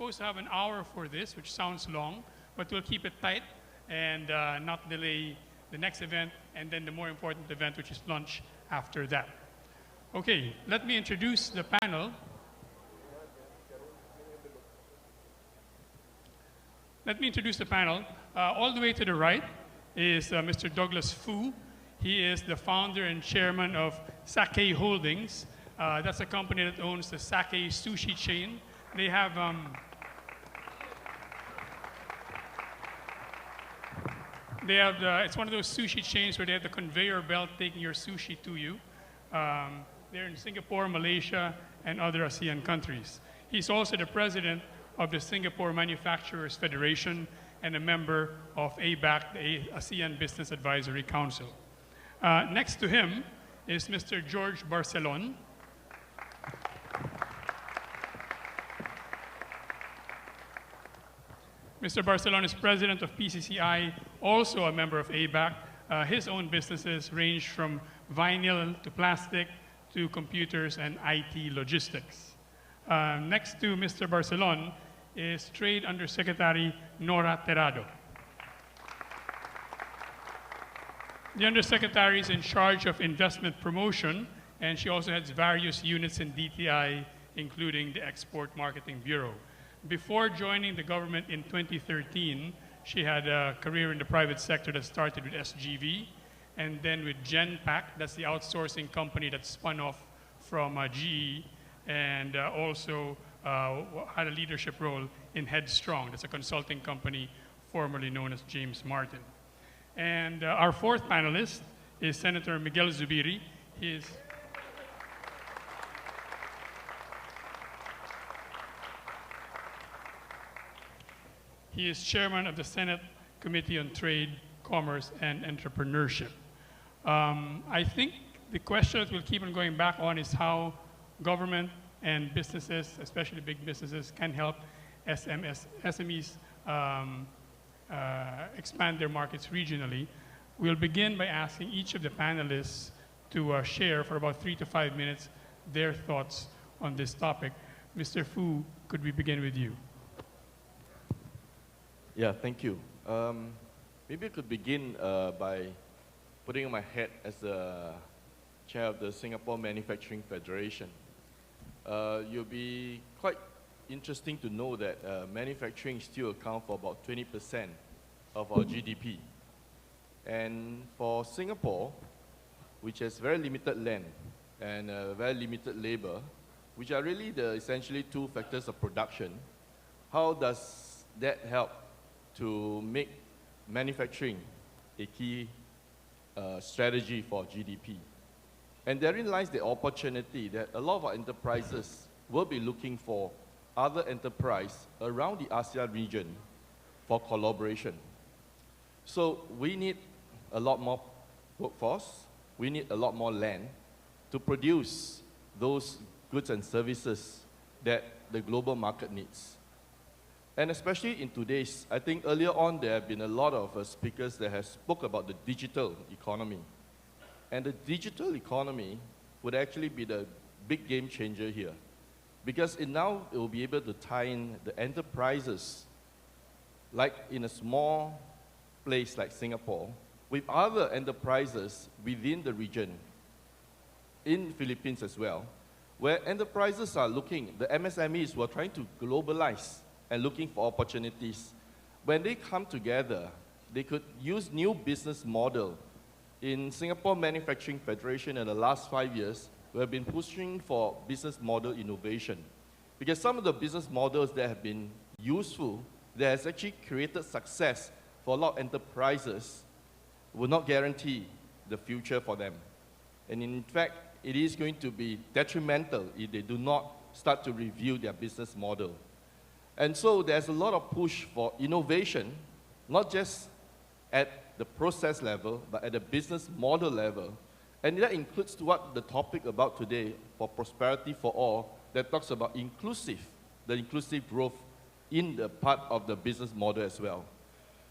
supposed to have an hour for this, which sounds long, but we'll keep it tight and not delay the next event and then the more important event, which is lunch after that. Okay, let me introduce the panel. All the way to the right is Mr. Douglas Fu. He is the founder and chairman of Sakae Holdings. That's a company that owns the Sakae sushi chain. They have it's one of those sushi chains where they have the conveyor belt taking your sushi to you. They're in Singapore, Malaysia, and other ASEAN countries. He's also the president of the Singapore Manufacturers Federation and a member of ABAC, the ASEAN Business Advisory Council. Next to him is Mr. George BARCELON. Mr. BARCELON is president of PCCI, also a member of ABAC. His own businesses range from vinyl to plastic to computers and IT logistics. Next to Mr. BARCELON is Trade Undersecretary NORA TERRADO. The Undersecretary is in charge of investment promotion, and she also has various units in DTI, including the Export Marketing Bureau. Before joining the government in 2013, she had a career in the private sector that started with SGV, and then with Genpact, that's the outsourcing company that spun off from GE, and also had a leadership role in Headstrong, that's a consulting company formerly known as James Martin. And our fourth panelist is Senator Miguel ZUBIRI. He is chairman of the Senate Committee on Trade, Commerce, and Entrepreneurship. I think the question that we'll keep on going back on is how government and businesses, especially big businesses, can help SMEs expand their markets regionally. We'll begin by asking each of the panelists to share for about 3 to 5 minutes their thoughts on this topic. Mr. Fu, could we begin with you? Yeah, thank you. Maybe I could begin by putting on my hat as the chair of the Singapore Manufacturing Federation. You'll be quite interesting to know that manufacturing still accounts for about 20% of our GDP. And for Singapore, which has very limited land and very limited labor, which are really the essentially two factors of production, how does that help to make manufacturing a key strategy for GDP? And therein lies the opportunity that a lot of our enterprises will be looking for other enterprise around the ASEAN region for collaboration. So we need a lot more workforce, we need a lot more land to produce those goods and services that the global market needs. And especially in today's, I think earlier on there have been a lot of speakers that have spoke about the digital economy. And the digital economy would actually be the big game changer here. Because it will be able to tie in the enterprises, like in a small place like Singapore, with other enterprises within the region, in Philippines as well, where enterprises are looking, the MSMEs who are trying to globalize and looking for opportunities. When they come together, they could use new business model. In Singapore Manufacturing Federation in the last 5 years, we have been pushing for business model innovation. Because some of the business models that have been useful, that has actually created success for a lot of enterprises, will not guarantee the future for them. And in fact, it is going to be detrimental if they do not start to review their business model. And so there's a lot of push for innovation, not just at the process level, but at the business model level. And that includes what the topic about today, for prosperity for all, that talks about the inclusive growth in the part of the business model as well.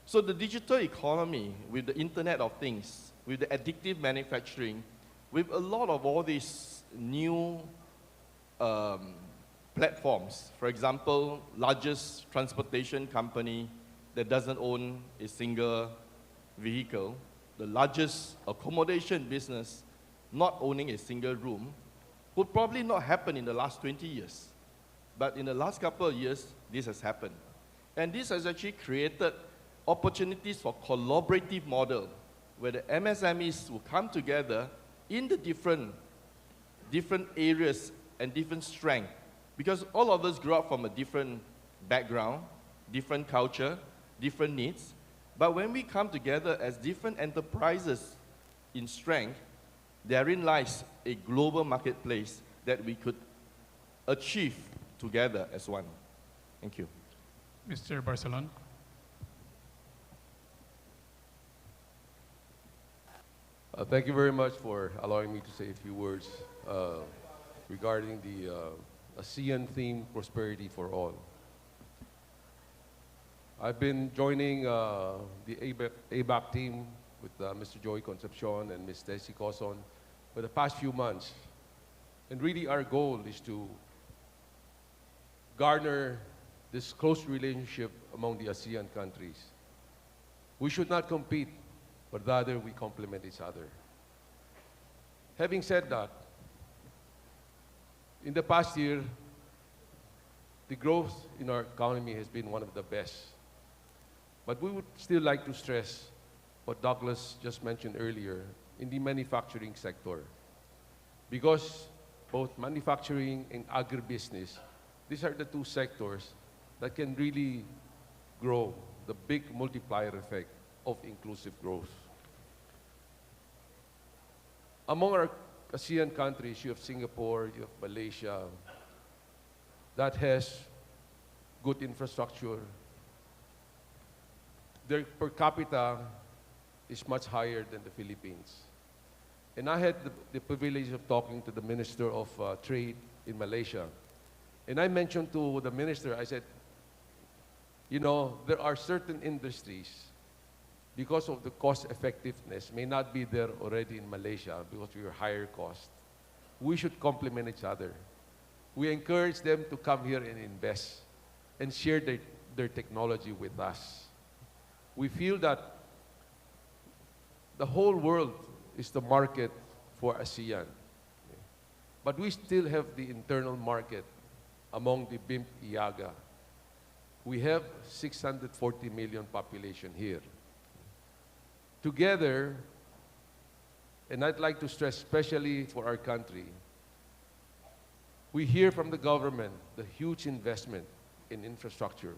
So the digital economy, with the Internet of Things, with the additive manufacturing, with a lot of all these new platforms. For example, largest transportation company that doesn't own a single vehicle, the largest accommodation business not owning a single room, would probably not happen in the last 20 years. But in the last couple of years, this has happened. And this has actually created opportunities for collaborative model, where the MSMEs will come together in the different areas and different strength. Because all of us grew up from a different background, different culture, different needs. But when we come together as different enterprises in strength, therein lies a global marketplace that we could achieve together as one. Thank you. Mr. Barcelon. Thank you very much for allowing me to say a few words regarding the ASEAN theme, Prosperity for All. I've been joining the ABAC team with Mr. Joey Concepcion and Ms. Stacy Coson for the past few months. And really our goal is to garner this close relationship among the ASEAN countries. We should not compete, but rather we complement each other. Having said that, in the past year, the growth in our economy has been one of the best. But we would still like to stress what Douglas just mentioned earlier in the manufacturing sector. Because both manufacturing and agribusiness, these are the two sectors that can really grow the big multiplier effect of inclusive growth. Among our ASEAN countries, you have Singapore, you have Malaysia, that has good infrastructure. Their per capita is much higher than the Philippines. And I had the privilege of talking to the Minister of Trade in Malaysia. And I mentioned to the minister, I said, you know, there are certain industries, because of the cost effectiveness, may not be there already in Malaysia because we are higher cost. We should complement each other. We encourage them to come here and invest and share their technology with us. We feel that the whole world is the market for ASEAN. But we still have the internal market among the BIMP IAGA. We have 640 million population here. Together, and I'd like to stress especially for our country, we hear from the government the huge investment in infrastructure.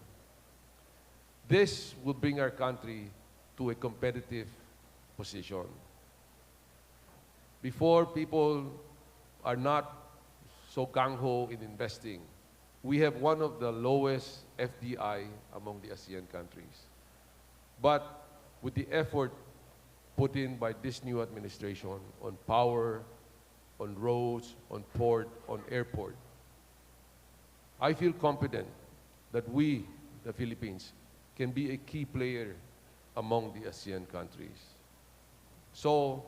This will bring our country to a competitive position. Before, people are not so gung-ho in investing. We have one of the lowest FDI among the ASEAN countries. But with the effort put in by this new administration on power, on roads, on port, on airport, I feel confident that we, the Philippines, can be a key player among the ASEAN countries. So,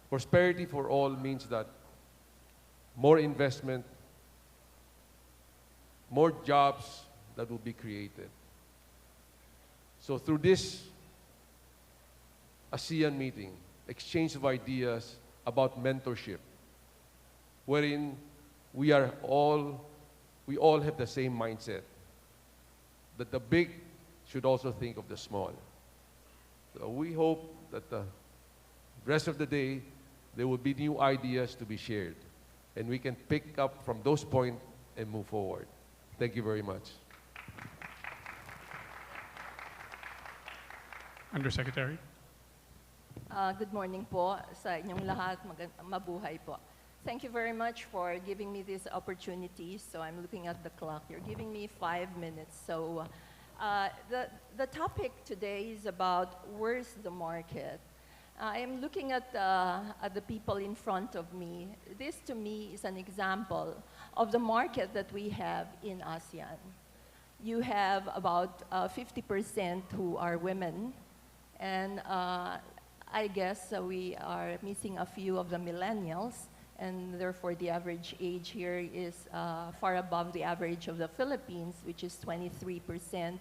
prosperity for all means that more investment, more jobs that will be created. So through this ASEAN meeting, exchange of ideas about mentorship, wherein we all have the same mindset, that the big should also think of the small. So we hope that the rest of the day, there will be new ideas to be shared, and we can pick up from those points and move forward. Thank you very much. Undersecretary. Good morning po sa inyong lahat. Mabuhay po. Thank you very much for giving me this opportunity. So I'm looking at the clock. You're giving me 5 minutes. So the topic today is about where's the market. I am looking at the people in front of me. This to me is an example of the market that we have in ASEAN. You have about 50% who are women, and I guess we are missing a few of the millennials, and therefore the average age here is far above the average of the Philippines, which is 23%.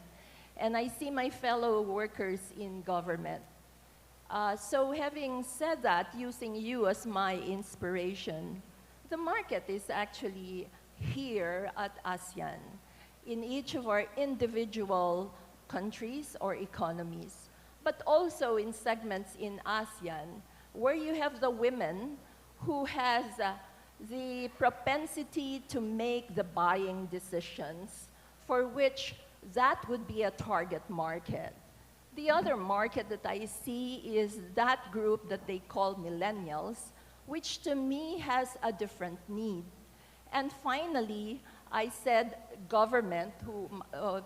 And I see my fellow workers in government. So having said that, using you as my inspiration, the market is actually here at ASEAN, in each of our individual countries or economies, but also in segments in ASEAN, where you have the women who has the propensity to make the buying decisions, for which that would be a target market. The other market that I see is that group that they call millennials, which to me has a different need. And finally, I said government,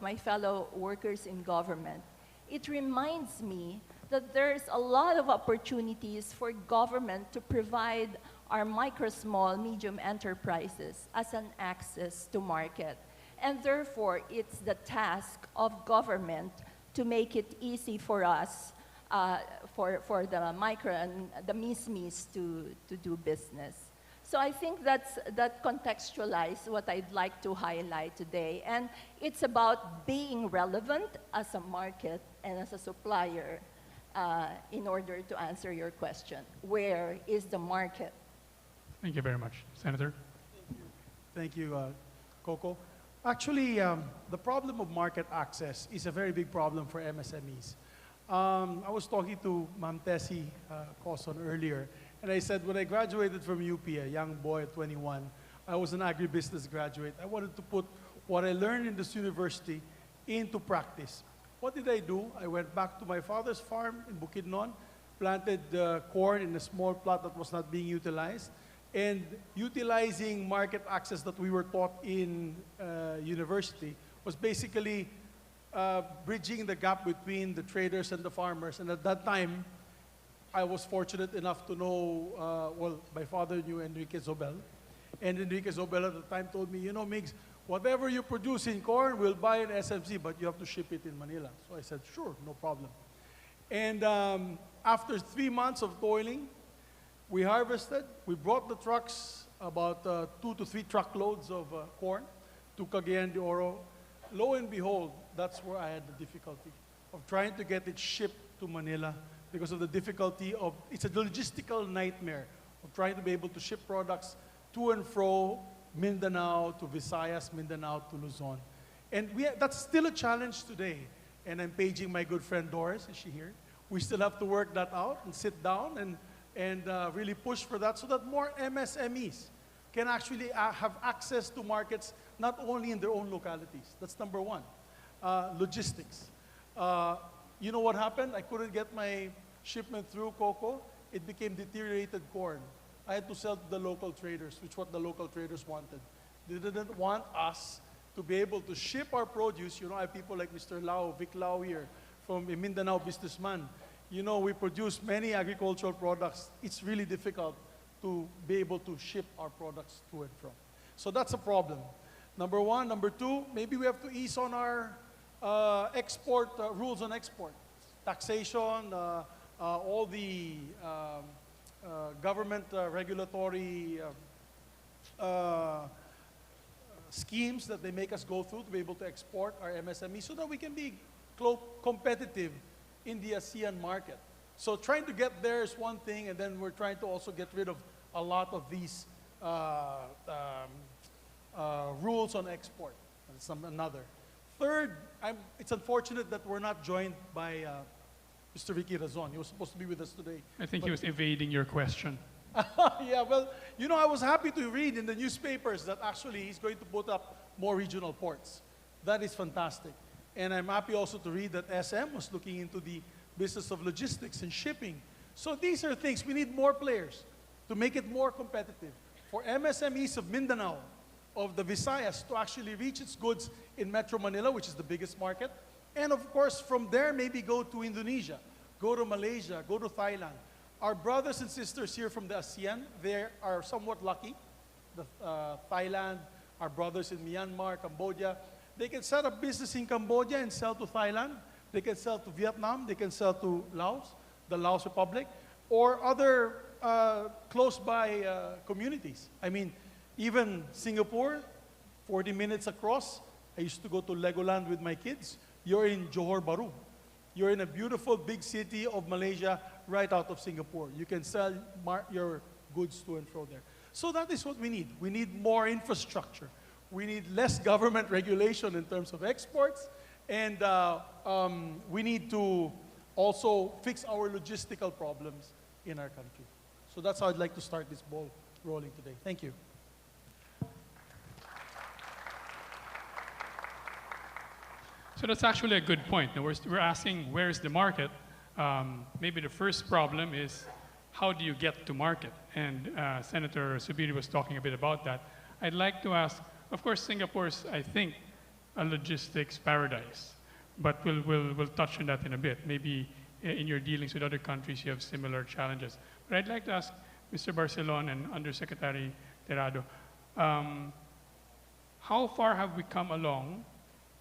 my fellow workers in government. It reminds me that there's a lot of opportunities for government to provide our micro, small, medium enterprises as an access to market. And therefore, it's the task of government to make it easy for us, for the micro and the MIS to do business. So I think that contextualizes what I'd like to highlight today. And it's about being relevant as a market and as a supplier in order to answer your question. Where is the market? Thank you very much. Senator? Thank you, COCO. Actually, the problem of market access is a very big problem for MSMEs. I was talking to Ma'am Tessie Coson earlier, and I said when I graduated from UP, a young boy at 21, I was an agribusiness graduate. I wanted to put what I learned in this university into practice. What did I do? I went back to my father's farm in Bukidnon, planted corn in a small plot that was not being utilized, and utilizing market access that we were taught in university was basically bridging the gap between the traders and the farmers. And at that time, I was fortunate enough to know, well, my father knew Enrique Zobel. And Enrique Zobel at the time told me, you know, Migs, whatever you produce in corn, we'll buy in SMC, but you have to ship it in Manila. So I said, sure, no problem. And after 3 months of toiling, we harvested. We brought the trucks, about 2 to 3 truckloads of corn to Cagayan de Oro. Lo and behold, that's where I had the difficulty of trying to get it shipped to Manila because of the difficulty of, it's a logistical nightmare of trying to be able to ship products to and fro Mindanao to Visayas, Mindanao to Luzon. And that's still a challenge today. And I'm paging my good friend Doris, is she here? We still have to work that out and sit down and really push for that so that more MSMEs can actually have access to markets not only in their own localities. That's number one. Logistics. You know what happened? I couldn't get my shipment through COCO. It became deteriorated corn. I had to sell to the local traders, which what the local traders wanted. They didn't want us to be able to ship our produce. You know, I have people like Mr. Lau, Vic Lau here, from a Mindanao businessman. You know, we produce many agricultural products. It's really difficult to be able to ship our products to and from. So that's a problem. Number one. Number two, maybe we have to ease on our export rules on export. Taxation, all the government regulatory schemes that they make us go through to be able to export our MSME so that we can be competitive in the ASEAN market. So trying to get there is one thing, and then we're trying to also get rid of a lot of these rules on export. That's another. Third, it's unfortunate that we're not joined by Mr. Vicky Razon. He was supposed to be with us today. I think he was evading your question. Yeah, well, you know, I was happy to read in the newspapers that actually he's going to put up more regional ports. That is fantastic. And I'm happy also to read that SM was looking into the business of logistics and shipping. So these are things, we need more players to make it more competitive. For MSMEs of Mindanao, of the Visayas, to actually reach its goods in Metro Manila, which is the biggest market. And of course, from there, maybe go to Indonesia, go to Malaysia, go to Thailand. Our brothers and sisters here from the ASEAN, they are somewhat lucky. Thailand, our brothers in Myanmar, Cambodia, they can set up business in Cambodia and sell to Thailand. They can sell to Vietnam. They can sell to Laos, the Laos Republic, or other close by communities. I mean, even Singapore, 40 minutes across. I used to go to Legoland with my kids. You're in Johor Bahru. You're in a beautiful big city of Malaysia right out of Singapore. You can sell your goods to and fro there. So that is what we need. We need more infrastructure. We need less government regulation in terms of exports. And we need to also fix our logistical problems in our country. So that's how I'd like to start this ball rolling today. Thank you. So that's actually a good point. Now, we're asking, where's the market? Maybe the first problem is, how do you get to market? And Senator ZUBIRI was talking a bit about that. I'd like to ask, of course, Singapore's, I think, a logistics paradise. But we'll touch on that in a bit. Maybe in your dealings with other countries, you have similar challenges. But I'd like to ask Mr. Barcelon and Undersecretary TERRADO, how far have we come along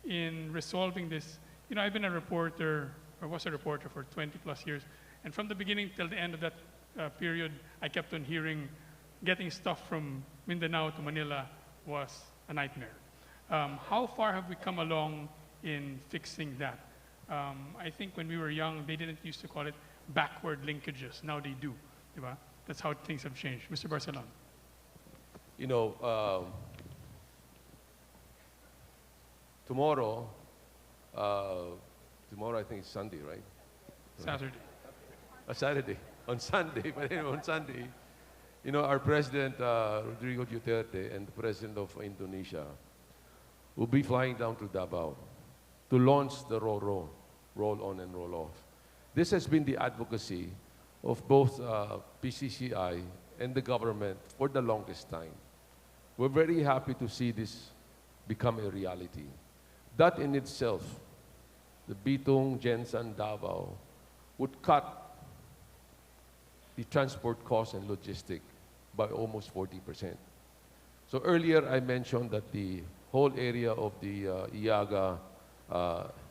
in resolving this? You know, I've been a reporter, or was a reporter for 20 plus years, and from the beginning till the end of that period, I kept on hearing getting stuff from Mindanao to Manila was a nightmare. How far have we come along in fixing that? I think when we were young, they didn't used to call it backward linkages. Now they do. Diba? That's how things have changed. Mr. Barcelon. You know, tomorrow I think it's Sunday, right? Saturday. Saturday. On Sunday, but anyway, on Sunday, you know, our President, Rodrigo Duterte, and the President of Indonesia will be flying down to Davao to launch the RORO, roll on and roll off. This has been the advocacy of both PCCI and the government for the longest time. We're very happy to see this become a reality. That in itself, the Bitong, Jensan, Davao, would cut the transport cost and logistic by almost 40%. So earlier I mentioned that the whole area of the Iaga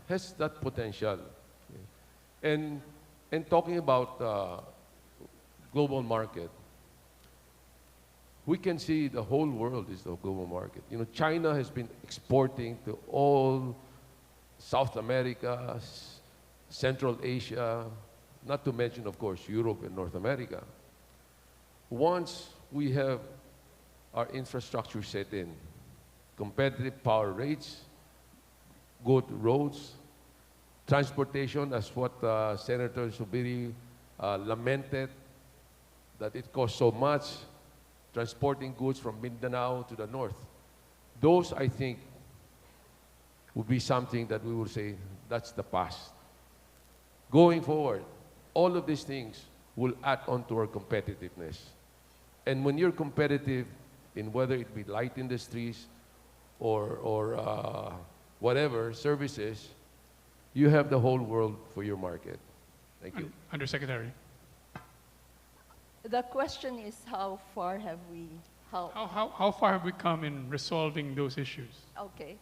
has that potential. And talking about global market, we can see the whole world is the global market. You know, China has been exporting to all South America, Central Asia, not to mention, of course, Europe and North America. Once we have our infrastructure set in, competitive power rates, good roads, transportation, as what Senator ZUBIRI lamented, that it costs so much, transporting goods from Mindanao to the north. Those, I think, would be something that we would say, that's the past. Going forward, all of these things will add on to our competitiveness. And when you're competitive in whether it be light industries or whatever, services, you have the whole world for your market. Thank you. Undersecretary. The question is, how far have we, How far have we come in resolving those issues? Okay.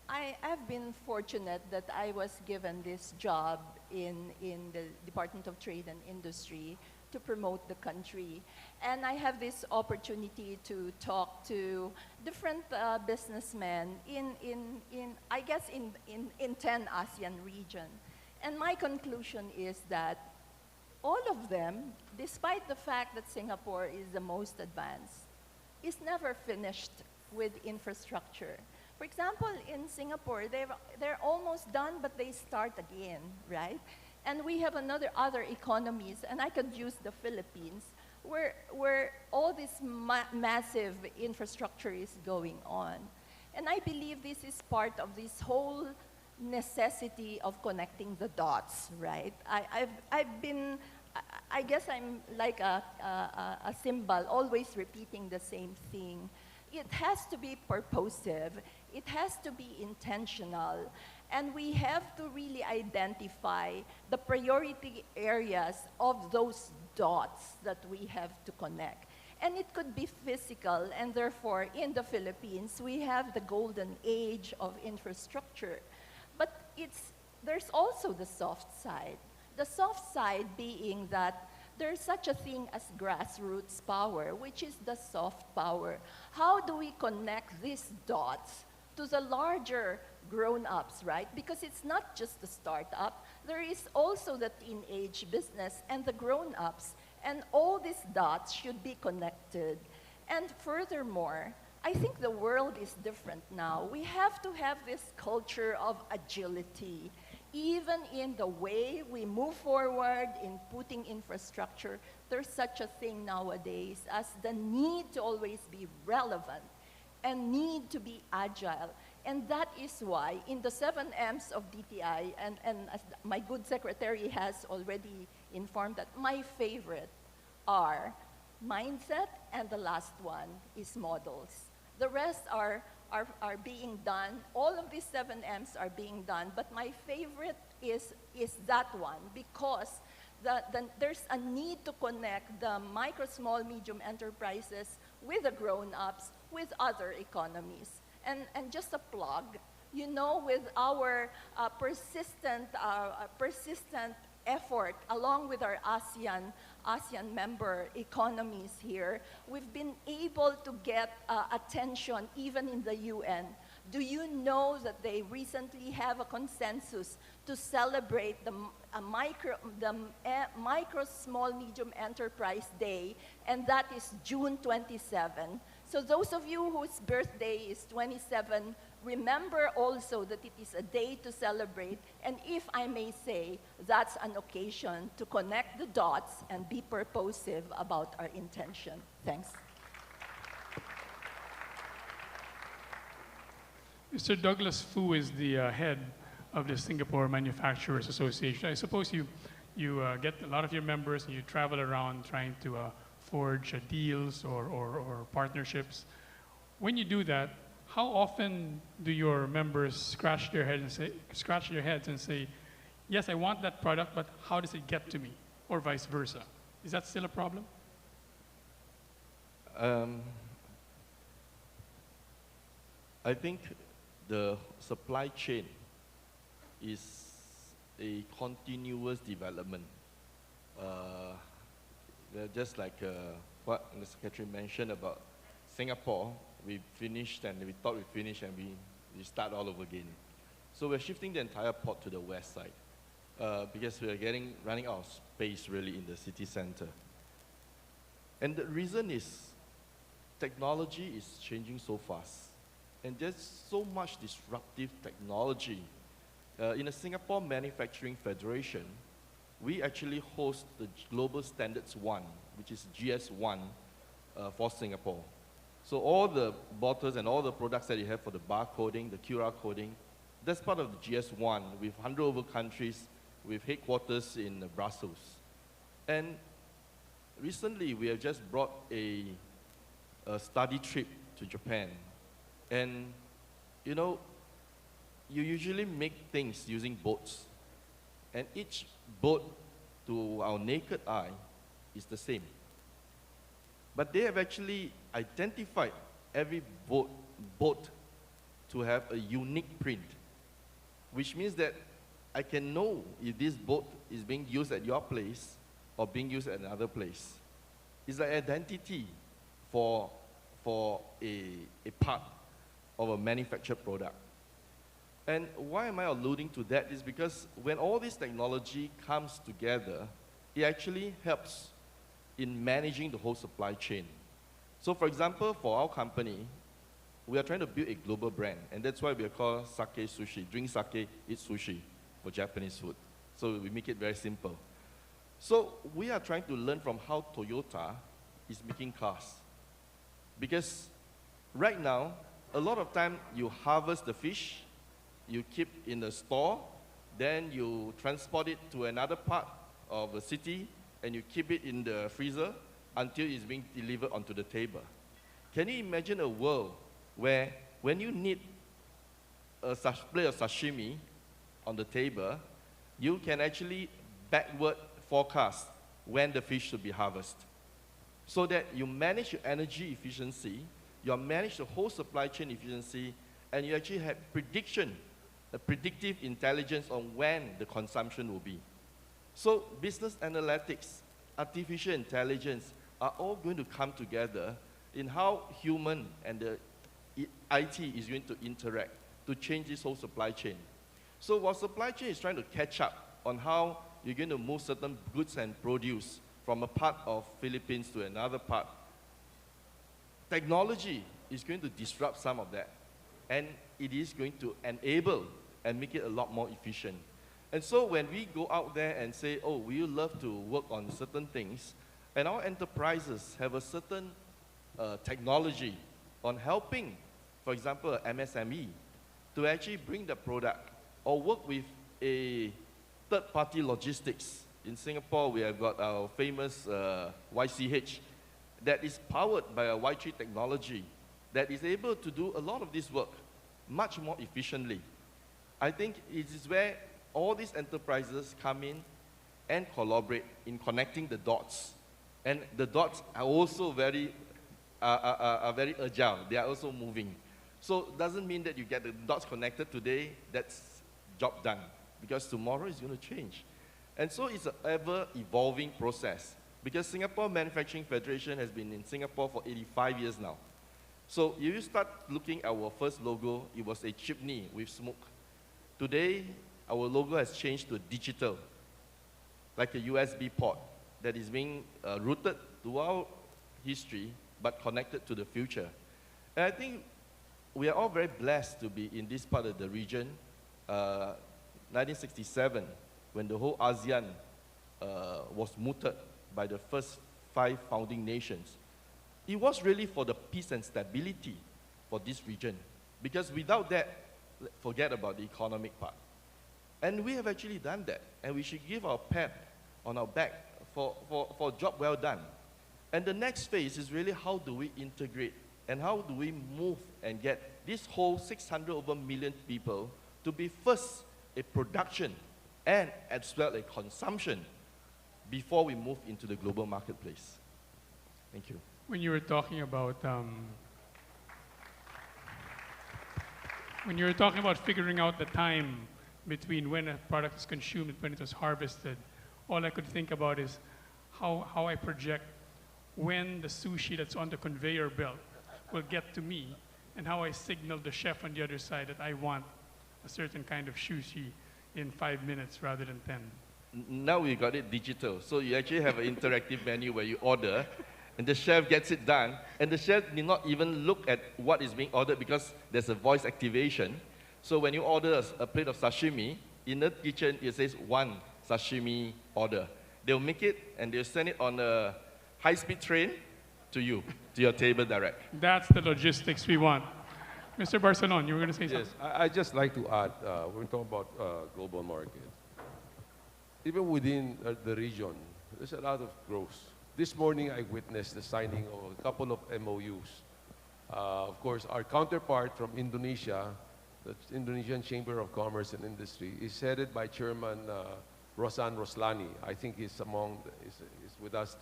I've been fortunate that I was given this job in the Department of Trade and Industry to promote the country. And I have this opportunity to talk to different businessmen in 10 ASEAN region. And my conclusion is that all of them, despite the fact that Singapore is the most advanced, is never finished with infrastructure. For example, in Singapore, they're almost done, but they start again, right? And we have other economies, and I could use the Philippines, where all this massive infrastructure is going on. And I believe this is part of this whole necessity of connecting the dots, right? I guess I'm like a cymbal, always repeating the same thing. It has to be purposive, it has to be intentional, and we have to really identify the priority areas of those dots that we have to connect. And it could be physical, and therefore in the Philippines, we have the golden age of infrastructure. But there's also the soft side. The soft side being that there's such a thing as grassroots power, which is the soft power. How do we connect these dots to the larger grown-ups, right? Because it's not just the startup, there is also the teenage business and the grown-ups, and all these dots should be connected. And furthermore, I think the world is different now. We have to have this culture of agility, even in the way we move forward in putting infrastructure. There's such a thing nowadays as the need to always be relevant and need to be agile. And that is why in the 7 M's of DTI, and as my good secretary has already informed that my favorite are mindset, and the last one is models. The rest are being done. All of these 7 M's are being done, but my favorite is that one, because there's a need to connect the micro, small, medium enterprises with the grown-ups, with other economies. And just a plug, you know, with our persistent effort, along with our ASEAN member economies here, we've been able to get attention even in the UN. Do you know that they recently have a consensus to celebrate the micro, small, medium enterprise day, and that is June 27. So those of you whose birthday is 27, remember also that it is a day to celebrate, and if I may say, that's an occasion to connect the dots and be purposive about our intention. Thanks. Mr. Douglas Fu is the head of the Singapore Manufacturers Association. I suppose you get a lot of your members and you travel around trying to forge deals or partnerships. When you do that, how often do your members scratch their heads and say, yes, I want that product, but how does it get to me? Or vice versa. Is that still a problem? I think the supply chain is a continuous development. Just like what the Secretary mentioned about Singapore, we finished and we thought we finished and we start all over again. So we're shifting the entire port to the west side because we are running out of space really in the city center. And the reason is technology is changing so fast. And there's so much disruptive technology. In the Singapore Manufacturing Federation, we actually host the Global Standards 1, which is GS1 for Singapore. So all the bottles and all the products that you have for the barcoding, the QR coding, that's part of the GS1 with 100 over countries with headquarters in Brussels. And recently, we have just brought a study trip to Japan. And, you know, you usually make things using boats. And each boat, to our naked eye, is the same. But they have actually identified every boat to have a unique print, which means that I can know if this boat is being used at your place or being used at another place. It's like identity for a part of a manufactured product. And why am I alluding to that is because when all this technology comes together, it actually helps in managing the whole supply chain. So for example, for our company, we are trying to build a global brand, and that's why we are called Sakae Sushi. Drink sake, eat sushi for Japanese food. So we make it very simple. So we are trying to learn from how Toyota is making cars. Because right now, a lot of time you harvest the fish, you keep in the store, then you transport it to another part of the city, and you keep it in the freezer until it's being delivered onto the table. Can you imagine a world where when you need a plate of sashimi on the table, you can actually backward forecast when the fish should be harvested, so that you manage your energy efficiency, you manage the whole supply chain efficiency, and you actually have prediction, a predictive intelligence on when the consumption will be. So business analytics artificial intelligence are all going to come together in how human and the IT is going to interact to change this whole supply chain. So while supply chain is trying to catch up on how you're going to move certain goods and produce from a part of Philippines to another part, technology is going to disrupt some of that. And it is going to enable and make it a lot more efficient. And so when we go out there and say, oh, we love to work on certain things, and our enterprises have a certain technology on helping, for example, MSME, to actually bring the product or work with a third-party logistics. In Singapore, we have got our famous YCH that is powered by a Y3 technology that is able to do a lot of this work much more efficiently. I think it is where all these enterprises come in and collaborate in connecting the dots. And the dots are also very agile. They are also moving. So it doesn't mean that you get the dots connected today, that's job done. Because tomorrow is going to change. And so it's an ever-evolving process. Because Singapore Manufacturing Federation has been in Singapore for 85 years now. So if you start looking at our first logo, it was a chimney with smoke. Today, our logo has changed to digital, like a USB port that is being rooted to our history, but connected to the future. And I think we are all very blessed to be in this part of the region. 1967, when the whole ASEAN was mooted by the first 5 founding nations, it was really for the peace and stability for this region. Because without that, forget about the economic part. And we have actually done that. And we should give our pat on our back for a job well done. And the next phase is really how do we integrate and how do we move and get this whole 600 over million people to be first a production and as well a consumption before we move into the global marketplace. Thank you. When you were talking about figuring out the time between when a product is consumed and when it was harvested, all I could think about is how I project when the sushi that's on the conveyor belt will get to me and how I signal the chef on the other side that I want a certain kind of sushi in 5 minutes rather than 10. Now we got it digital. So you actually have an interactive menu where you order and the chef gets it done, and the chef need not even look at what is being ordered because there's a voice activation. So when you order a plate of sashimi, in the kitchen it says 1 sashimi order. They'll make it and they'll send it on a high-speed train to you, to your table direct. That's the logistics we want. Mr. Barcelon, you were going to say something? Yes, I'd just like to add, when we talk about global market, even within the region, there's a lot of growth. This morning, I witnessed the signing of a couple of MOUs. Of course, our counterpart from Indonesia, the Indonesian Chamber of Commerce and Industry, is headed by Chairman Rosan Roslani. I think he's with us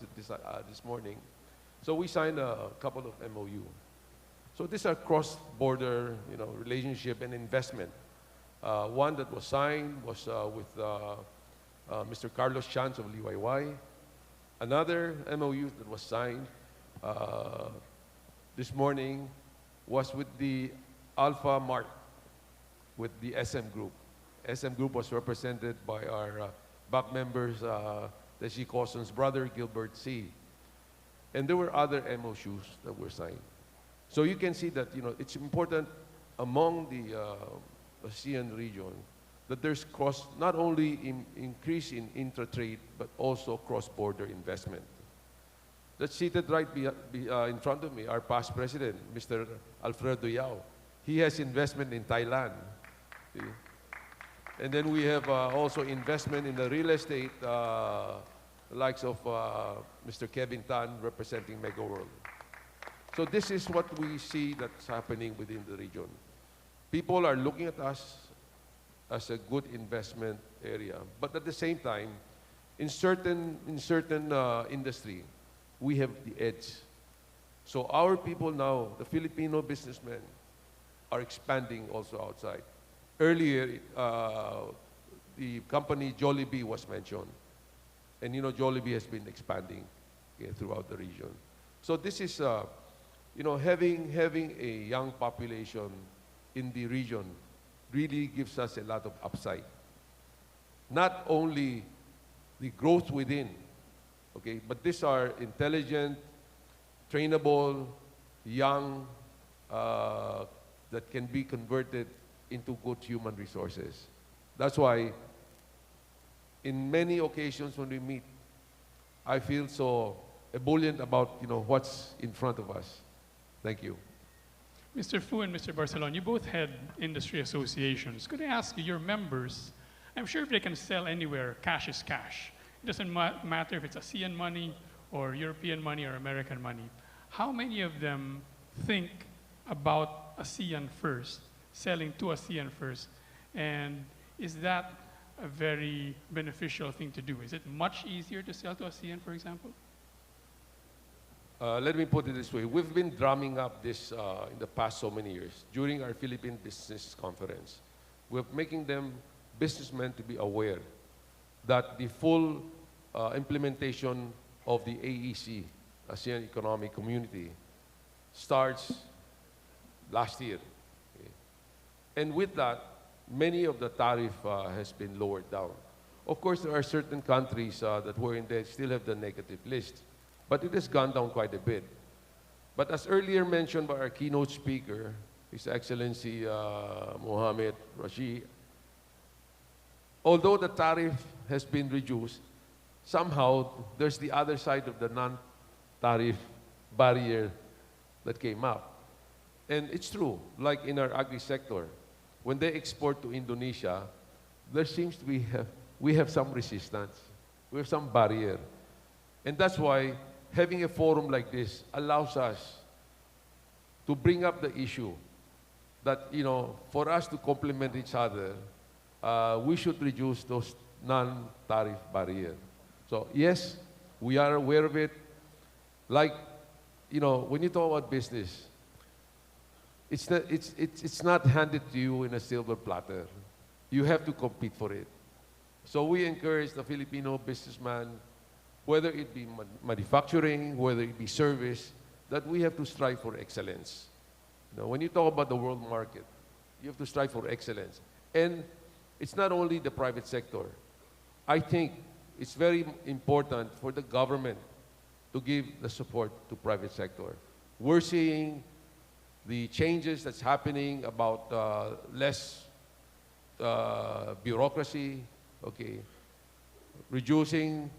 this morning. So we signed a couple of MOU. So these are cross-border, relationship and investment. One that was signed was with Mr. Carlos Chance of Liwayway. Another MOU that was signed this morning was with the Alpha Mart, with the SM Group. SM Group was represented by our back members, Desi Coson's brother, Gilbert C. And there were other MOUs that were signed. So you can see that it's important among the ASEAN region that there's not only increase in intra-trade, but also cross-border investment. That's seated right in front of me, our past president, Mr. Alfredo Yao. He has investment in Thailand. See? And then we have also investment in the real estate, the likes of Mr. Kevin Tan representing Mega World. So this is what we see that's happening within the region. People are looking at us as a good investment area, but at the same time, in certain industry, we have the edge. So our people now, the Filipino businessmen, are expanding also outside. Earlier, the company Jollibee was mentioned. And you know, Jollibee has been expanding throughout the region. So this is, you know, having a young population in the region really gives us a lot of upside. Not only the growth within, okay, but these are intelligent, trainable, young, that can be converted into good human resources. That's why in many occasions when we meet, I feel so ebullient about, you know, what's in front of us. Thank you. Mr. Fu and Mr. Barcelon, you both head industry associations. Could I ask you, your members, I'm sure if they can sell anywhere, cash is cash. It doesn't matter if it's ASEAN money or European money or American money. How many of them think about ASEAN first, selling to ASEAN first? And is that a very beneficial thing to do? Is it much easier to sell to ASEAN, for example? Let me put it this way. We've been drumming up this in the past so many years. During our Philippine Business Conference, we're making them, businessmen, to be aware that the full implementation of the AEC, ASEAN Economic Community, starts last year. Okay? And with that, many of the tariff has been lowered down. Of course, there are certain countries that wherein they still have the negative list, but it has gone down quite a bit. But as earlier mentioned by our keynote speaker, His Excellency Mohamed Rashid, although the tariff has been reduced, somehow there's the other side of the non-tariff barrier that came up. And it's true, like in our agri-sector, when they export to Indonesia, there seems to be, we have some resistance. We have some barrier. And that's why having a forum like this allows us to bring up the issue that, you know, for us to complement each other, we should reduce those non-tariff barriers. So yes, we are aware of it. Like, you know, when you talk about business, it's not handed to you in a silver platter. You have to compete for it. So we encourage the Filipino businessman, whether it be manufacturing, whether it be service, that we have to strive for excellence. You know, when you talk about the world market, you have to strive for excellence. And it's not only the private sector. I think it's very important for the government to give the support to private sector. We're seeing the changes that's happening about less bureaucracy, okay, reducing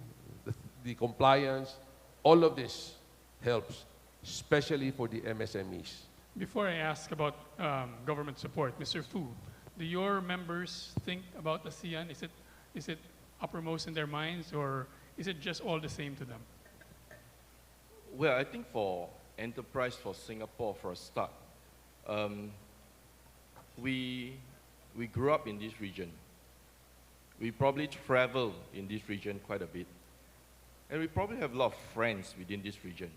the compliance. All of this helps, especially for the MSMEs. Before I ask about government support, Mr. Fu, do your members think about ASEAN? Is it uppermost in their minds, or is it just all the same to them? Well, I think for enterprise for Singapore, for a start, we grew up in this region. We probably travel in this region quite a bit. And we probably have a lot of friends within this region.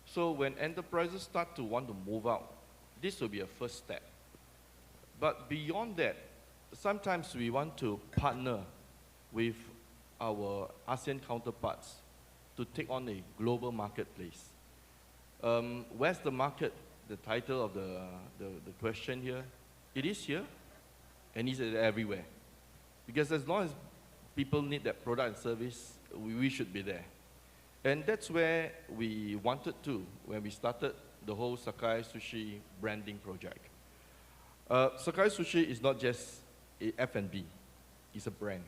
So when enterprises start to want to move out, this will be a first step. But beyond that, sometimes we want to partner with our ASEAN counterparts to take on a global marketplace. Where's the market? The title of the question here. It is here, and it's everywhere. Because as long as people need that product and service, we should be there. And that's where we wanted to when we started the whole Sakae Sushi branding project. Sakae Sushi is not just a F&B, it's a brand.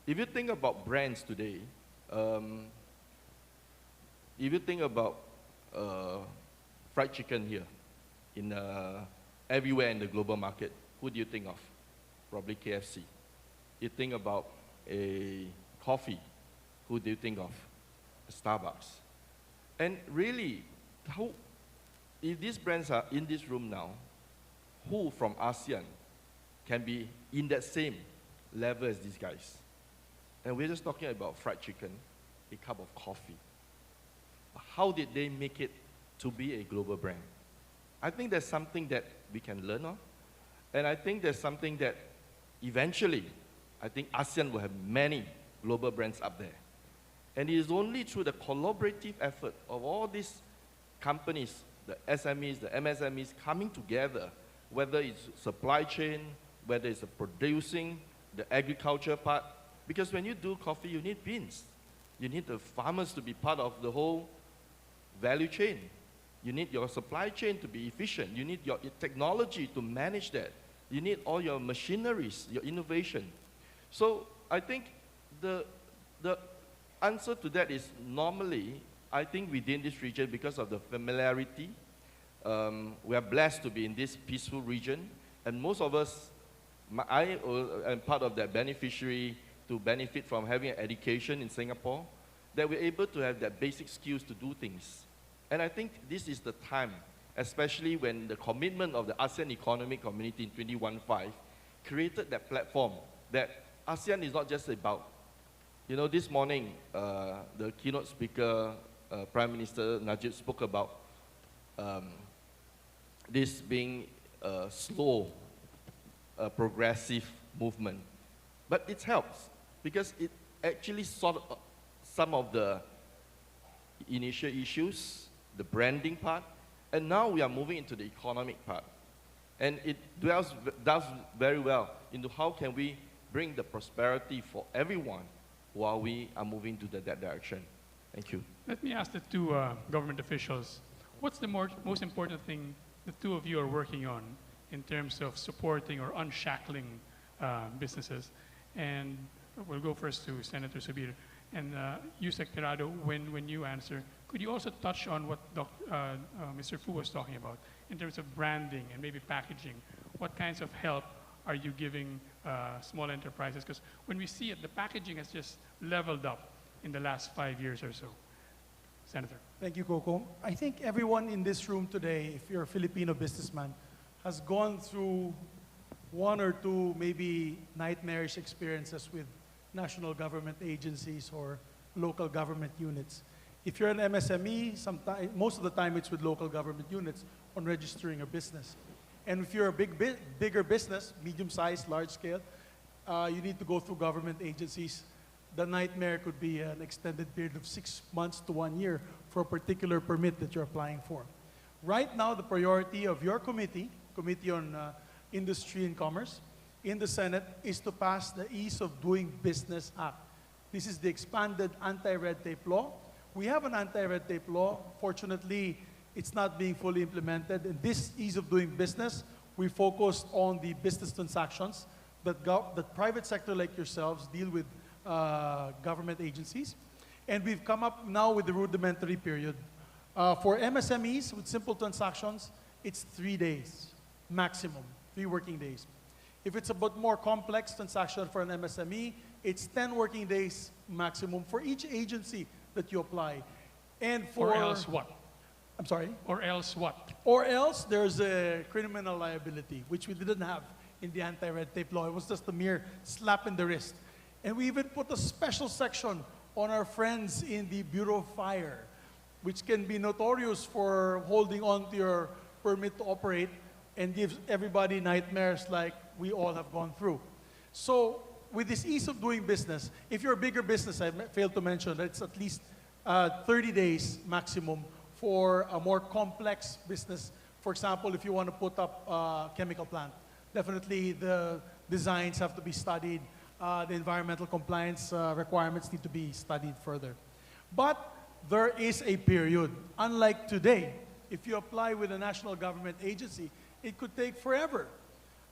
If you think about brands today, if you think about fried chicken here, everywhere in the global market, who do you think of? Probably KFC. You think about a coffee, who do you think of? Starbucks. And really, if these brands are in this room now, who from ASEAN can be in that same level as these guys? And we're just talking about fried chicken, a cup of coffee. How did they make it to be a global brand? I think there's something that we can learn on. And I think there's something that eventually, I think ASEAN will have many global brands up there. And it is only through the collaborative effort of all these companies, the SMEs, the MSMEs coming together, whether it's supply chain, whether it's the producing, the agriculture part. Because when you do coffee, you need beans. You need the farmers to be part of the whole value chain. You need your supply chain to be efficient. You need your technology to manage that. You need all your machineries, your innovation. So I think the answer to that is normally, I think within this region, because of the familiarity, we are blessed to be in this peaceful region, and most of us, I am part of that beneficiary to benefit from having an education in Singapore, that we're able to have that basic skills to do things. And I think this is the time, especially when the commitment of the ASEAN Economic Community in 2015 created that platform, that ASEAN is not just about, you know, this morning, the keynote speaker, Prime Minister Najib, spoke about this being a slow, progressive movement. But it helps, because it actually solved some of the initial issues, the branding part, and now we are moving into the economic part. And it does very well into how can we bring the prosperity for everyone while we are moving to that direction. Thank you. Let me ask the two government officials, what's the most important thing the two of you are working on in terms of supporting or unshackling businesses? And we'll go first to Senator ZUBIRI. And you, TERRADO, when you answer, could you also touch on what Mr. Fu was talking about in terms of branding and maybe packaging? What kinds of help are you giving small enterprises? Because when we see it, the packaging has just leveled up in the last 5 years or so. Senator. Thank you, COCO. I think everyone in this room today, if you're a Filipino businessman, has gone through one or two maybe nightmarish experiences with national government agencies or local government units. If you're an MSME, most of the time it's with local government units on registering a business. And if you're a bigger business, medium-sized, large-scale, you need to go through government agencies. The nightmare could be an extended period of 6 months to 1 year for a particular permit that you're applying for. Right now, the priority of your committee, Committee on Industry and Commerce, in the Senate, is to pass the Ease of Doing Business Act. This is the expanded anti-red tape law. We have an anti-red tape law. Fortunately, it's not being fully implemented. In this Ease of Doing Business, we focused on the business transactions that private sector like yourselves deal with government agencies. And we've come up now with the rudimentary period. For MSMEs with simple transactions, it's 3 days, maximum, 3 working days. If it's a bit more complex transaction for an MSME, it's 10 working days maximum for each agency that you apply. And for... Or else what? I'm sorry? Or else what? Or else there's a criminal liability, which we didn't have in the anti-red tape law. It was just a mere slap in the wrist. And we even put a special section on our friends in the Bureau of Fire, which can be notorious for holding on to your permit to operate and gives everybody nightmares like we all have gone through. So with this ease of doing business, if you're a bigger business, I failed to mention that it's at least 30 days maximum for a more complex business. For example, if you want to put up a chemical plant, definitely the designs have to be studied. The environmental compliance requirements need to be studied further. But there is a period. Unlike today, if you apply with a national government agency, it could take forever.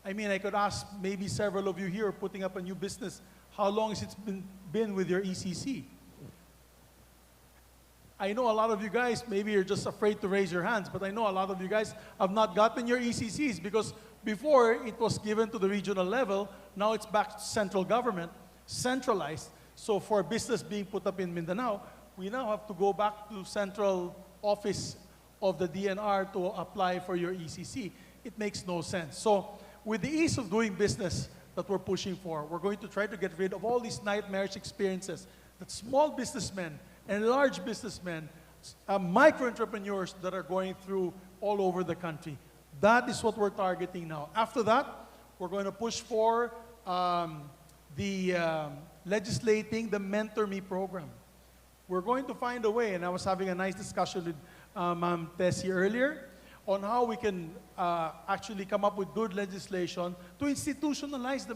I mean, I could ask maybe several of you here putting up a new business, how long has it been with your ECC? I know a lot of you guys, maybe you're just afraid to raise your hands, but I know a lot of you guys have not gotten your ECCs because before it was given to the regional level, now it's back to central government, centralized. So for business being put up in Mindanao, we now have to go back to central office of the DNR to apply for your ECC. It makes no sense. So with the ease of doing business that we're pushing for, we're going to try to get rid of all these nightmarish experiences that small businessmen and large businessmen, micro-entrepreneurs that are going through all over the country. That is what we're targeting now. After that, we're going to push for legislating the Mentor Me program. We're going to find a way, and I was having a nice discussion with Ma'am Tessie earlier on how we can actually come up with good legislation to institutionalize the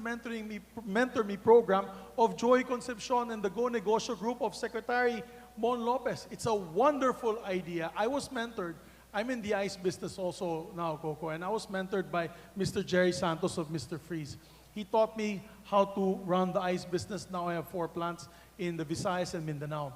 Mentor Me program of Joy Concepcion and the Go Negocio group of Secretary Mon Lopez. It's a wonderful idea. I was mentored. I'm in the ice business also now, COCO, and I was mentored by Mr. Jerry Santos of Mr. Freeze. He taught me how to run the ice business. Now I have 4 plants in the Visayas and Mindanao.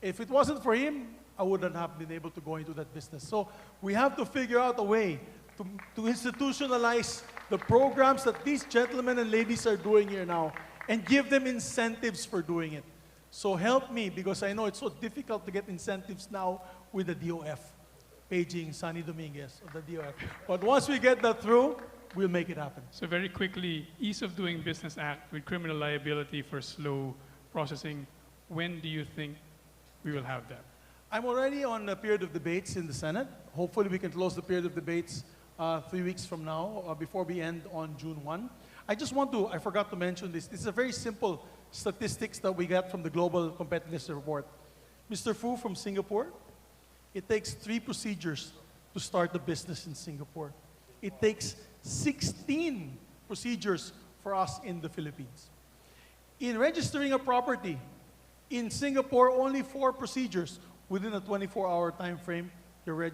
If it wasn't for him, I wouldn't have been able to go into that business. So we have to figure out a way to institutionalize the programs that these gentlemen and ladies are doing here now and give them incentives for doing it. So help me, because I know it's so difficult to get incentives now with the DOF, paging Sunny Dominguez of the DOF. But once we get that through, we'll make it happen. So very quickly, Ease of Doing Business Act with criminal liability for slow processing. When do you think we will have that? I'm already on a period of debates in the Senate. Hopefully we can close the period of debates 3 weeks from now, before we end on June 1. I forgot to mention this. This is a very simple statistics that we got from the Global Competitiveness Report. Mr. Fu from Singapore, it takes 3 procedures to start a business in Singapore. It takes 16 procedures for us in the Philippines. In registering a property, in Singapore, only 4 procedures. Within a 24-hour time frame, your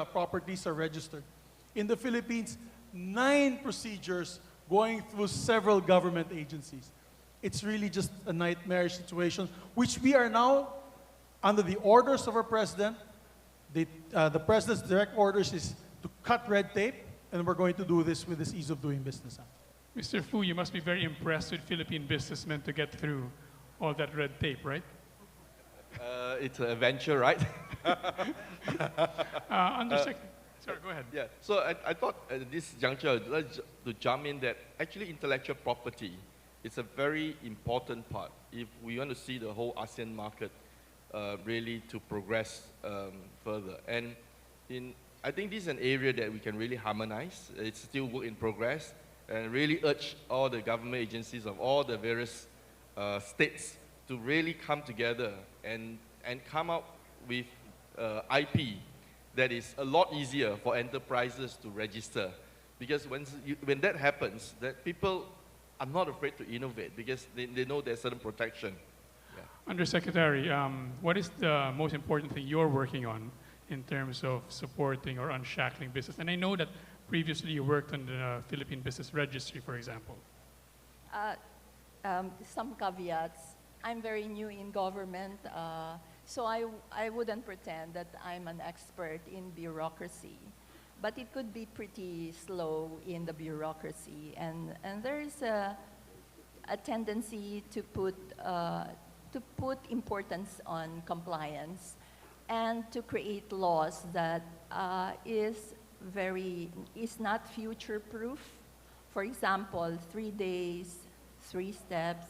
properties are registered. In the Philippines, 9 procedures going through several government agencies. It's really just a nightmare situation, which we are now, under the orders of our president, the president's direct orders is to cut red tape, and we're going to do this with this Ease of Doing Business Act. Mr. Fu, you must be very impressed with Philippine businessmen to get through all that red tape, right? It's an adventure, right? Sorry, go ahead. Yeah, so I thought at this juncture, I'd like to jump in that actually intellectual property is a very important part if we want to see the whole ASEAN market really to progress further. And I think this is an area that we can really harmonize. It's still work in progress, and really urge all the government agencies of all the various states to really come together and come up with IP that is a lot easier for enterprises to register. Because when that happens, that people are not afraid to innovate because they know there's certain protection. Yeah. Undersecretary, what is the most important thing you're working on in terms of supporting or unshackling business? And I know that previously you worked on the Philippine Business Registry, for example. Some caveats. I'm very new in government, so I wouldn't pretend that I'm an expert in bureaucracy. But it could be pretty slow in the bureaucracy, and there's a tendency to put importance on compliance and to create laws that is not future-proof. For example, 3 days, 3 steps.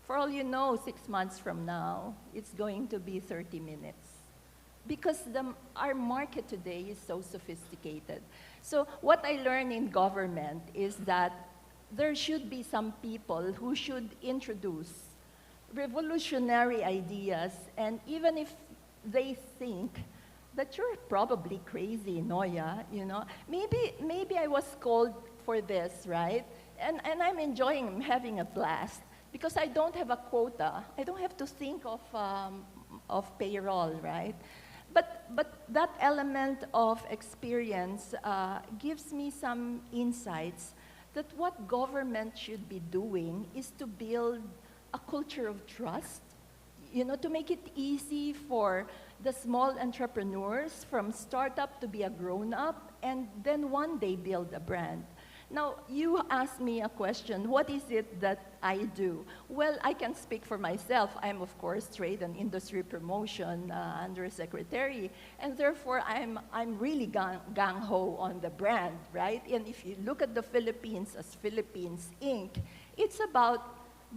For all you know, 6 months from now, it's going to be 30 minutes. Because our market today is so sophisticated. So what I learned in government is that there should be some people who should introduce revolutionary ideas, and even if they think that you're probably crazy, Noya, you know, maybe I was called for this, right? And I'm enjoying, I'm having a blast because I don't have a quota. I don't have to think of payroll, right? But that element of experience gives me some insights that what government should be doing is to build a culture of trust, you know, to make it easy for the small entrepreneurs from startup to be a grown-up and then one day build a brand. Now, you asked me a question, what is it that I do? Well, I can speak for myself. I'm, of course, Trade and Industry Promotion Undersecretary, and therefore I'm really gung-ho on the brand, right? And if you look at the Philippines as Philippines, Inc., it's about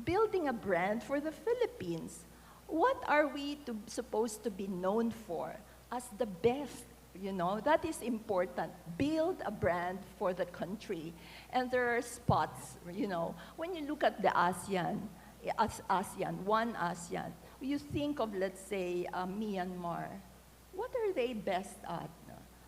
building a brand for the Philippines. What are we supposed to be known for? As the best. You know, that is important. Build a brand for the country. And there are spots, you know, when you look at the ASEAN, one ASEAN, You think of, let's say, Myanmar. What are they best at?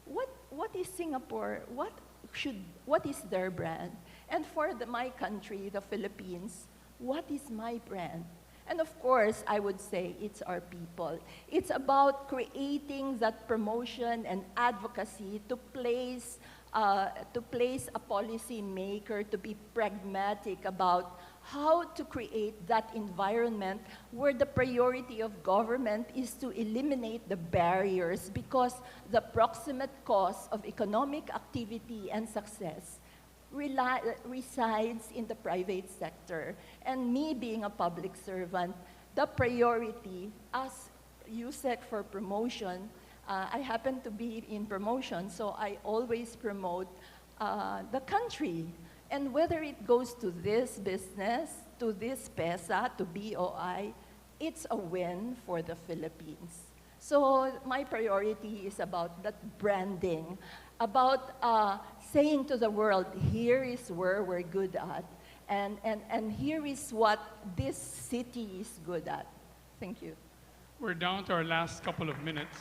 What is Singapore? What is their brand? And for my country, the Philippines, what is my brand? And of course, I would say it's our people. It's about creating that promotion and advocacy to place a policy maker to be pragmatic about how to create that environment where the priority of government is to eliminate the barriers, because the proximate cause of economic activity and success resides in the private sector. And me being a public servant, the priority as USEC for promotion, I happen to be in promotion, so I always promote the country. And whether it goes to this business, to this PESA, to BOI, it's a win for the Philippines. So my priority is about that branding, about saying to the world, here is where we're good at, and here is what this city is good at. Thank you. We're down to our last couple of minutes.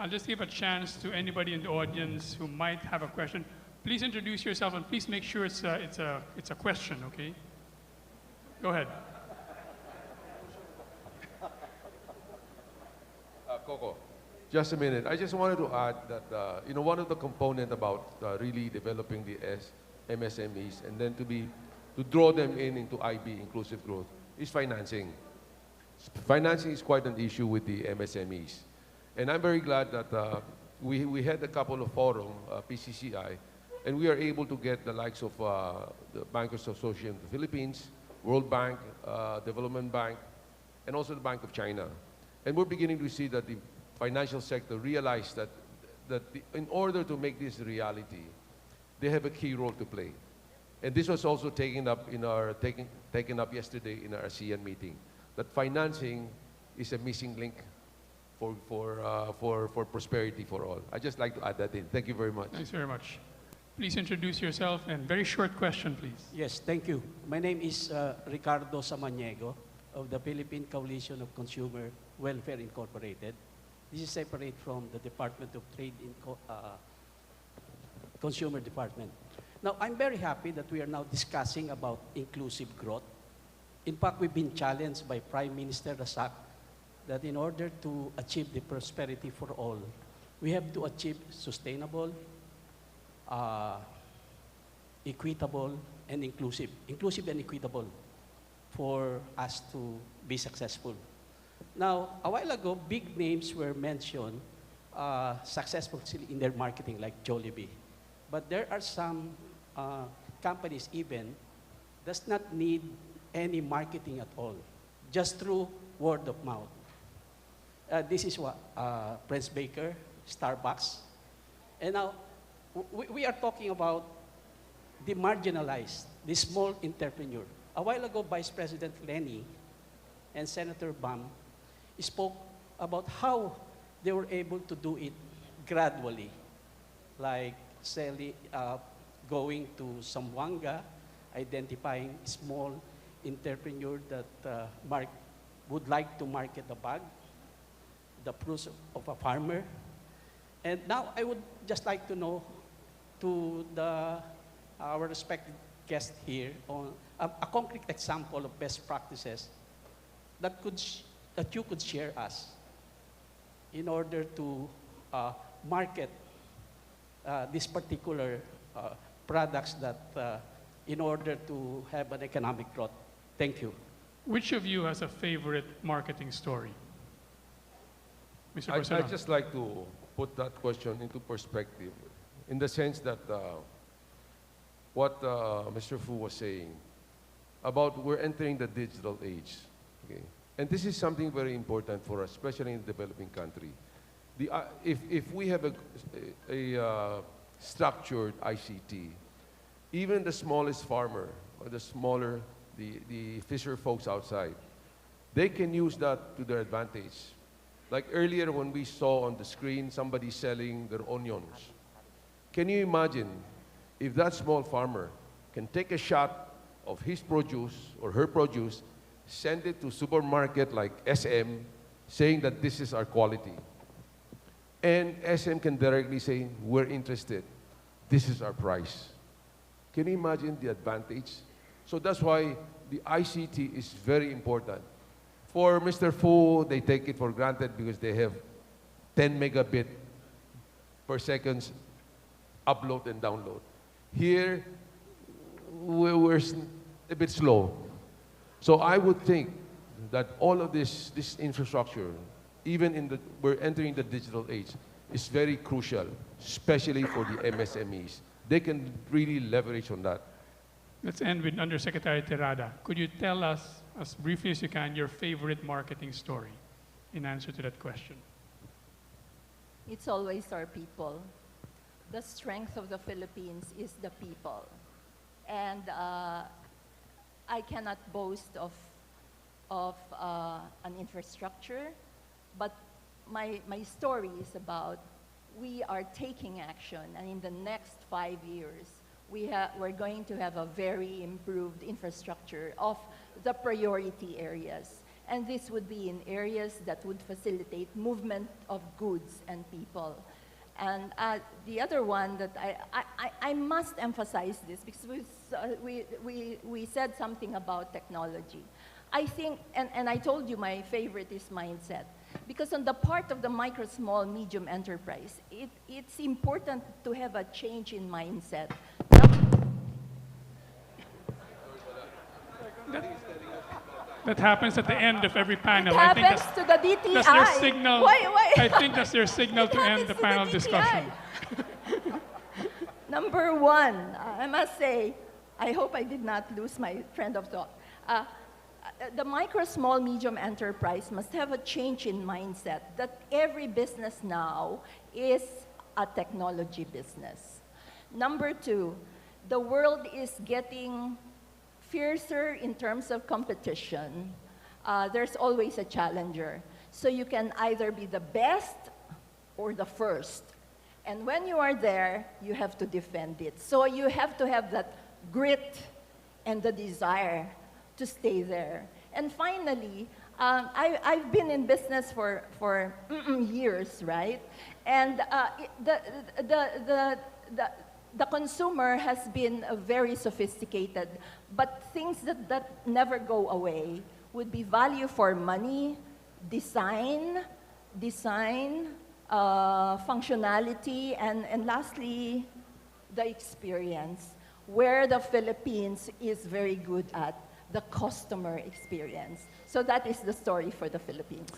I'll just give a chance to anybody in the audience who might have a question. Please introduce yourself, and please make sure it's a question, okay? Go ahead. COCO, just a minute. I just wanted to add that one of the components about really developing the MSMEs and then to draw them into IB, inclusive growth, is financing. Financing is quite an issue with the MSMEs. And I'm very glad that we had a couple of forums, PCCI, and we are able to get the likes of the Bankers Association of the Philippines, World Bank, Development Bank, and also the Bank of China. And we're beginning to see that the financial sector realize that in order to make this a reality, they have a key role to play. And this was also taken up yesterday in our ASEAN meeting, that financing is a missing link for prosperity for all. I'd just like to add that in. Thank you very much. Thanks very much. Please introduce yourself, and very short question, please. Yes, thank you. My name is Ricardo Samaniego of the Philippine Coalition of Consumer Welfare Incorporated. This is separate from the Department of Trade in Consumer Department. Now, I'm very happy that we are now discussing about inclusive growth. In fact, we've been challenged by Prime Minister Rasak that in order to achieve the prosperity for all, we have to achieve sustainable, equitable, and inclusive. Inclusive and equitable for us to be successful. Now, a while ago, big names were mentioned successful in their marketing, like Jollibee. But there are some companies even does not need any marketing at all, just through word of mouth. This is what Prince Baker, Starbucks. And now, we are talking about the marginalized, the small entrepreneur. A while ago, Vice President Lenny and Senator Bam spoke about how they were able to do it gradually, like selling, going to Zamboanga, identifying small entrepreneur that would like to market a bag, the fruits of a farmer. And now I would just like to know to our respected guest here on a concrete example of best practices that you could share us in order to market these particular products that in order to have an economic growth. Thank you. Which of you has a favorite marketing story? Mr. I'd Barcelona. just like to put that question into perspective, in the sense that what Mr. Fu was saying about we're entering the digital age. Okay? And this is something very important for us, especially in the developing country. If we have a structured ICT, even the smallest farmer or the fisher folks outside, they can use that to their advantage. Like earlier when we saw on the screen somebody selling their onions. Can you imagine if that small farmer can take a shot of his produce or her produce, send it to supermarket like SM, saying that this is our quality. And SM can directly say, we're interested. This is our price. Can you imagine the advantage? So that's why the ICT is very important. For Mr. Fu, they take it for granted because they have 10 megabit per second upload and download. Here, we're a bit slow. So I would think that all of this infrastructure, even we're entering the digital age, is very crucial, especially for the MSMEs. They can really leverage on that. Let's end with Undersecretary TERRADO. Could you tell us, as briefly as you can, your favorite marketing story in answer to that question? It's always our people. The strength of the Philippines is the people. And I cannot boast of an infrastructure, but my story is about we are taking action, and in the next 5 years, we're going to have a very improved infrastructure of the priority areas. And this would be in areas that would facilitate movement of goods and people. And the other one that I must emphasize this, because we said something about technology. I think, and I told you my favorite is mindset, because on the part of the micro, small, medium enterprise, it's important to have a change in mindset. That happens at the end of every panel. It happens to the DTI. That's their signal. Why? I think that's their signal to end the panel discussion. Number one, I must say, I hope I did not lose my trend of thought. The micro, small, medium enterprise must have a change in mindset that every business now is a technology business. Number two, the world is getting fiercer in terms of competition. There's always a challenger. So you can either be the best or the first. And when you are there, you have to defend it. So you have to have that grit and the desire to stay there. And finally, I've been in business for years, right? And the consumer has been very sophisticated, but things that never go away would be value for money, design, functionality, and lastly, the experience, where the Philippines is very good at the customer experience. So that is the story for the Philippines.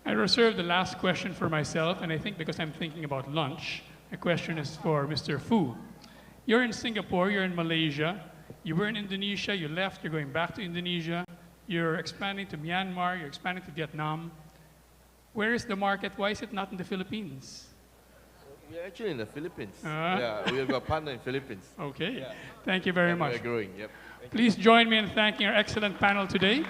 I reserve the last question for myself, and I think because I'm thinking about lunch, the question is for Mr. Fu. You're in Singapore, you're in Malaysia, you were in Indonesia, you left, you're going back to Indonesia, you're expanding to Myanmar, you're expanding to Vietnam. Where is the market? Why is it not in the Philippines? We're actually in the Philippines. Yeah, we have a partner in Philippines. Okay, Yeah. thank you very And much. we're growing, yep. Please join me in thanking our excellent panel today.